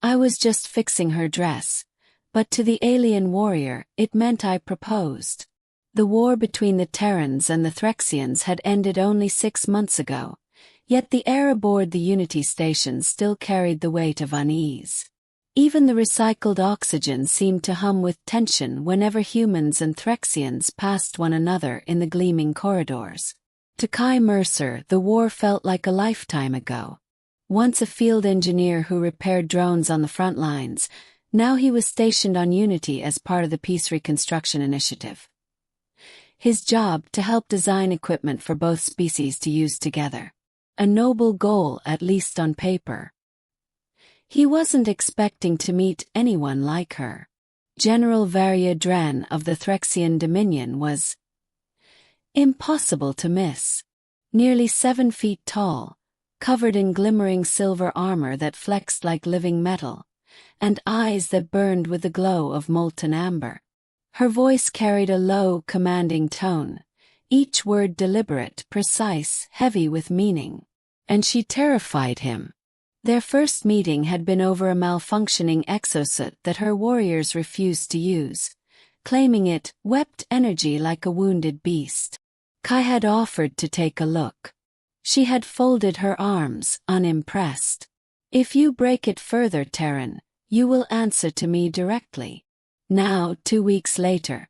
I was just fixing her dress, but to the alien warrior, it meant I proposed. The war between the Terrans and the Threxians had ended only 6 months ago, yet the air aboard the Unity station still carried the weight of unease. Even the recycled oxygen seemed to hum with tension whenever humans and Threxians passed one another in the gleaming corridors. To Kai Mercer, the war felt like a lifetime ago. Once a field engineer who repaired drones on the front lines, now he was stationed on Unity as part of the Peace Reconstruction Initiative. His job to help design equipment for both species to use together. A noble goal, at least on paper. He wasn't expecting to meet anyone like her. General Varya Drenn of the Threxian Dominion was impossible to miss. Nearly 7 feet tall, covered in glimmering silver armor that flexed like living metal, and eyes that burned with the glow of molten amber. Her voice carried a low, commanding tone, each word deliberate, precise, heavy with meaning. And she terrified him. Their first meeting had been over a malfunctioning exosuit that her warriors refused to use, claiming it wept energy like a wounded beast. Kai had offered to take a look. She had folded her arms, unimpressed. If you break it further, Terran, you will answer to me directly. Now, 2 weeks later,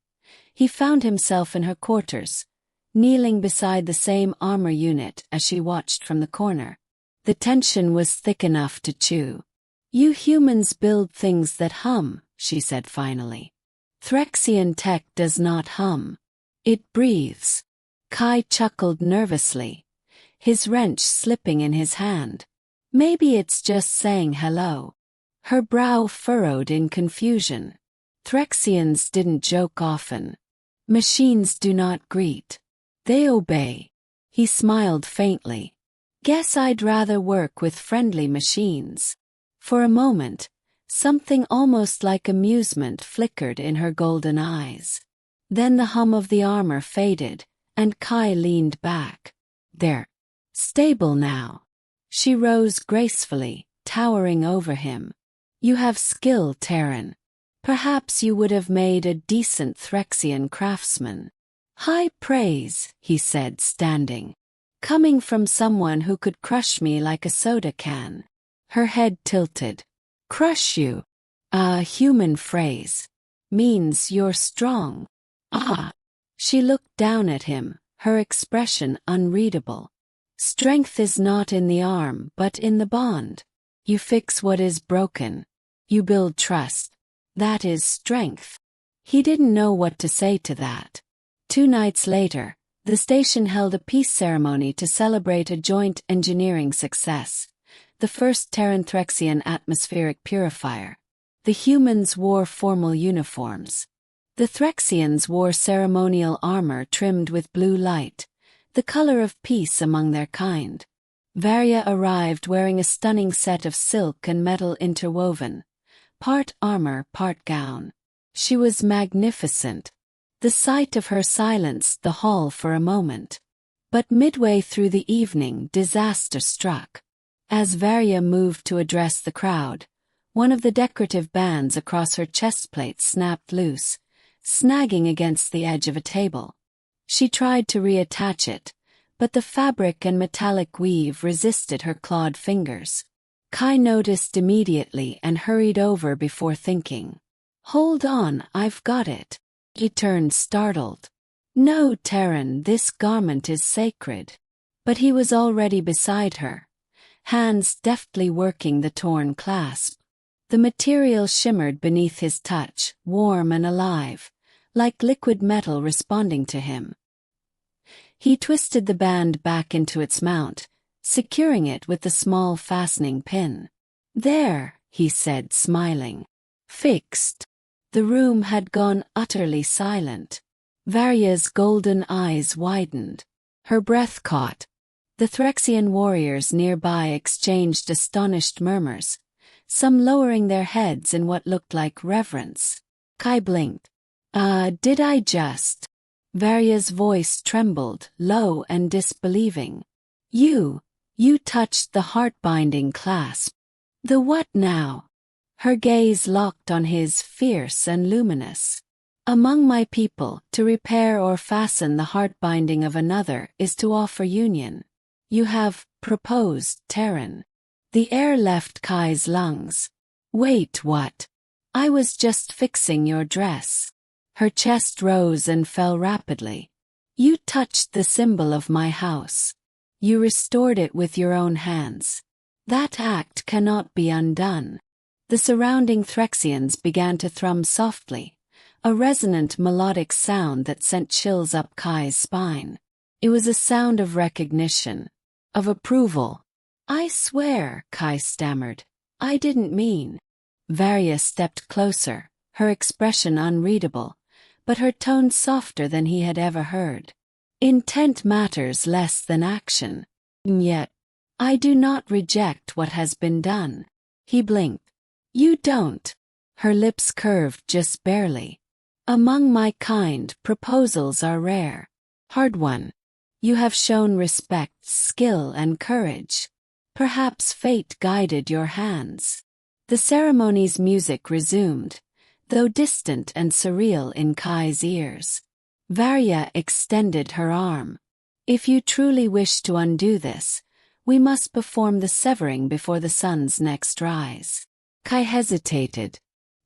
he found himself in her quarters, kneeling beside the same armor unit as she watched from the corner. The tension was thick enough to chew. You humans build things that hum, she said finally. Threxian tech does not hum. It breathes. Kai chuckled nervously, his wrench slipping in his hand. Maybe it's just saying hello. Her brow furrowed in confusion. Threxians didn't joke often. Machines do not greet. They obey. He smiled faintly. Guess I'd rather work with friendly machines. For a moment, something almost like amusement flickered in her golden eyes. Then the hum of the armor faded, and Kai leaned back. They're stable now. She rose gracefully, towering over him. You have skill, Terran. Perhaps you would have made a decent Threxian craftsman. High praise, he said, standing. Coming from someone who could crush me like a soda can. Her head tilted. Crush you? A human phrase. Means you're strong. Ah. She looked down at him, her expression unreadable. Strength is not in the arm but in the bond. You fix what is broken. You build trust. That is strength. He didn't know what to say to that. 2 nights later, the station held a peace ceremony to celebrate a joint engineering success. The first Terran Threxian atmospheric purifier. The humans wore formal uniforms. The Threxians wore ceremonial armor trimmed with blue light, the color of peace among their kind. Varya arrived wearing a stunning set of silk and metal interwoven, part armor, part gown. She was magnificent. The sight of her silenced the hall for a moment. But midway through the evening, disaster struck. As Varya moved to address the crowd, one of the decorative bands across her chest plate snapped loose, snagging against the edge of a table. She tried to reattach it, but the fabric and metallic weave resisted her clawed fingers. Kai noticed immediately and hurried over before thinking. Hold on, I've got it. He turned startled. No, Terran, this garment is sacred. But he was already beside her, hands deftly working the torn clasp. The material shimmered beneath his touch, warm and alive, like liquid metal responding to him. He twisted the band back into its mount, securing it with the small fastening pin. There, he said, smiling. Fixed. The room had gone utterly silent. Varya's golden eyes widened. Her breath caught. The Threxian warriors nearby exchanged astonished murmurs, some lowering their heads in what looked like reverence. Kai blinked. Did I just? Varya's voice trembled, low and disbelieving. You touched the heartbinding clasp. The what now? Her gaze locked on his, fierce and luminous. Among my people, to repair or fasten the heartbinding of another is to offer union. You have proposed, Terran. The air left Kai's lungs. Wait, what? I was just fixing your dress. Her chest rose and fell rapidly. You touched the symbol of my house. You restored it with your own hands. That act cannot be undone. The surrounding Threxians began to thrum softly, a resonant melodic sound that sent chills up Kai's spine. It was a sound of recognition, of approval. I swear, Kai stammered. I didn't mean. Varya stepped closer, her expression unreadable, but her tone softer than he had ever heard. Intent matters less than action. Yet, I do not reject what has been done. He blinked. You don't. Her lips curved just barely. Among my kind, proposals are rare. Hard-won. You have shown respect, skill, and courage. Perhaps fate guided your hands. The ceremony's music resumed, though distant and surreal in Kai's ears. Varya extended her arm. If you truly wish to undo this, we must perform the severing before the sun's next rise. Kai hesitated.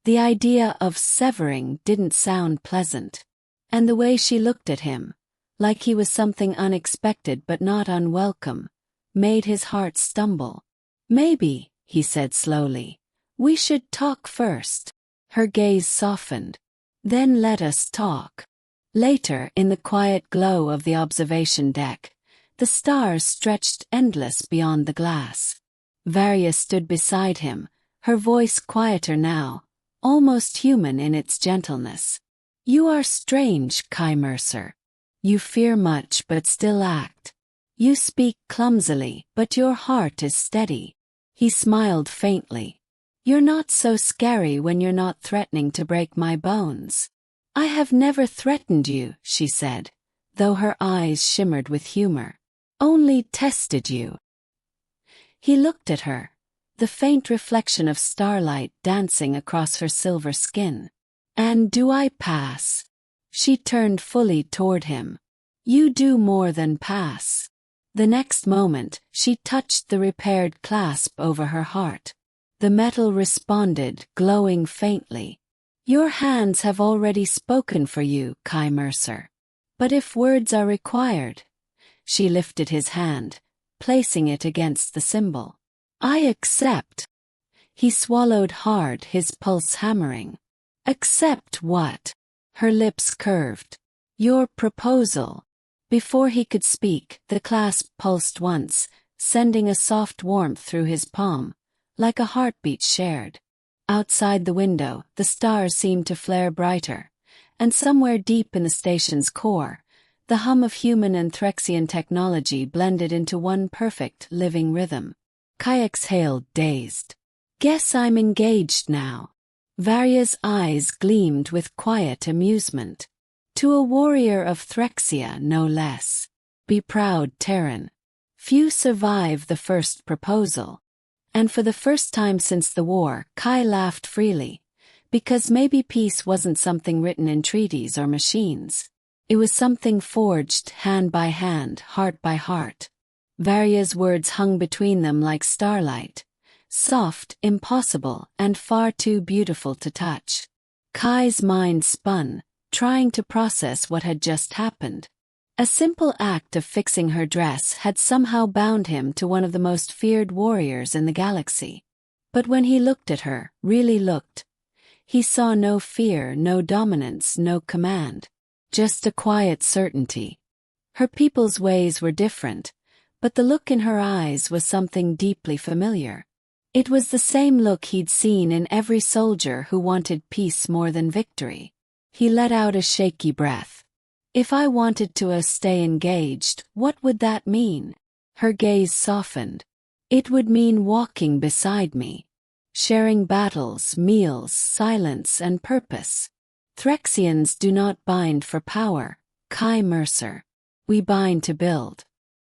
The idea of severing didn't sound pleasant. And the way she looked at him, like he was something unexpected but not unwelcome, made his heart stumble. Maybe, he said slowly, we should talk first. Her gaze softened. Then let us talk. Later, in the quiet glow of the observation deck, the stars stretched endless beyond the glass. Varya stood beside him, her voice quieter now, almost human in its gentleness. You are strange, Kai Mercer. You fear much but still act. You speak clumsily, but your heart is steady. He smiled faintly. You're not so scary when you're not threatening to break my bones. I have never threatened you, she said, though her eyes shimmered with humor. Only tested you. He looked at her, the faint reflection of starlight dancing across her silver skin. And do I pass? She turned fully toward him. You do more than pass. The next moment, she touched the repaired clasp over her heart. The metal responded, glowing faintly. Your hands have already spoken for you, Kai Mercer. But if words are required... She lifted his hand, placing it against the symbol. I accept. He swallowed hard, his pulse hammering. Accept what? Her lips curved. Your proposal. Before he could speak, the clasp pulsed once, sending a soft warmth through his palm, like a heartbeat shared. Outside the window, the stars seemed to flare brighter, and somewhere deep in the station's core, the hum of human and Threxian technology blended into one perfect, living rhythm. Kai exhaled, dazed. Guess I'm engaged now. Varya's eyes gleamed with quiet amusement. To a warrior of Threxia, no less. Be proud, Terran. Few survive the first proposal. And for the first time since the war, Kai laughed freely, because maybe peace wasn't something written in treaties or machines. It was something forged, hand by hand, heart by heart. Varya's words hung between them like starlight, soft, impossible, and far too beautiful to touch. Kai's mind spun, trying to process what had just happened. A simple act of fixing her dress had somehow bound him to one of the most feared warriors in the galaxy. But when he looked at her, really looked, he saw no fear, no dominance, no command. Just a quiet certainty. Her people's ways were different, but the look in her eyes was something deeply familiar. It was the same look he'd seen in every soldier who wanted peace more than victory. He let out a shaky breath. If I wanted to stay engaged, what would that mean? Her gaze softened. It would mean walking beside me. Sharing battles, meals, silence, and purpose. Threxians do not bind for power, Kai Mercer. We bind to build.